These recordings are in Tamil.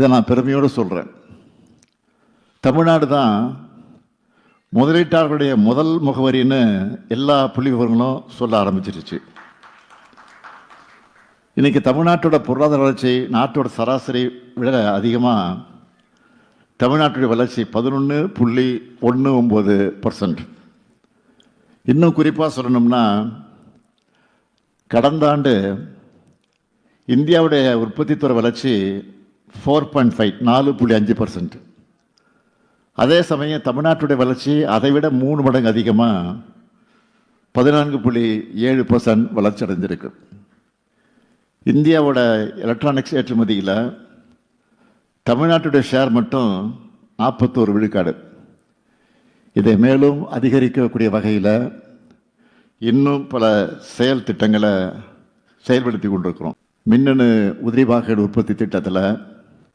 இதை நான் பெருமையோடு சொல்கிறேன். தமிழ்நாடு தான் முதலீட்டாளர்களுடைய முதல் முகவரின்னு எல்லா புள்ளி விவரங்களும் சொல்ல ஆரம்பிச்சிருச்சு. இன்றைக்கி தமிழ்நாட்டோட பொருளாதார வளர்ச்சி நாட்டோட சராசரி விட அதிகமாக தமிழ்நாட்டுடைய வளர்ச்சி 11.19%. இன்னும் குறிப்பாக சொல்லணும்னா, கடந்த ஆண்டு இந்தியாவுடைய உற்பத்தி துறை வளர்ச்சி 4.5%. அதே சமயம் தமிழ்நாட்டுடைய வளர்ச்சி அதை விட 3 மடங்கு அதிகமாக 14.7% வளர்ச்சி அடைஞ்சிருக்கு. இந்தியாவோட எலக்ட்ரானிக்ஸ் ஏற்றுமதியில் தமிழ்நாட்டுடைய ஷேர் மட்டும் 41 விழுக்காடு. இதை மேலும் அதிகரிக்கக்கூடிய வகையில் இன்னும் பல செயல் திட்டங்களை செயல்படுத்தி கொண்டிருக்கிறோம். மின்னணு உதிரி பாகங்கள் உற்பத்தி திட்டத்தில்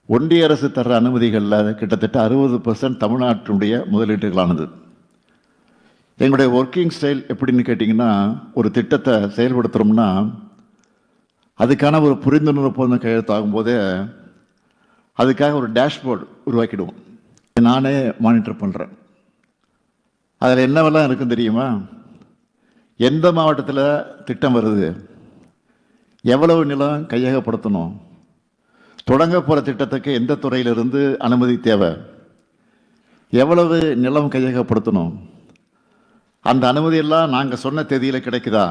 ஒன்றிய அரசு தர அனுமதிகளில் கிட்டத்தட்ட 60% தமிழ்நாட்டினுடைய முதலீட்டுகளானது. எங்களுடைய ஒர்க்கிங் ஸ்டைல் எப்படின்னு கேட்டிங்கன்னா, ஒரு திட்டத்தை செயல்படுத்துகிறோம்னா அதுக்கான ஒரு புரிந்துணர்வு ஒப்பந்தம் கையெழுத்தாகும் போதே அதுக்காக ஒரு டேஷ்போர்டு உருவாக்கிடுவோம். நானே மானிட்டர் பண்ணுறேன். அதில் என்னவெல்லாம் இருக்குன்னு தெரியுமா? எந்த மாவட்டத்தில் திட்டம் வருது, எவ்வளவு நிலம் கையகப்படுத்தணும், தொடங்க போகிற திட்டத்துக்கு எந்த துறையிலிருந்து அனுமதி தேவை, எவ்வளவு நிலம் கையகப்படுத்தணும், அந்த அனுமதியெல்லாம் நாங்கள் சொன்ன தேதியில் கிடைக்குதா,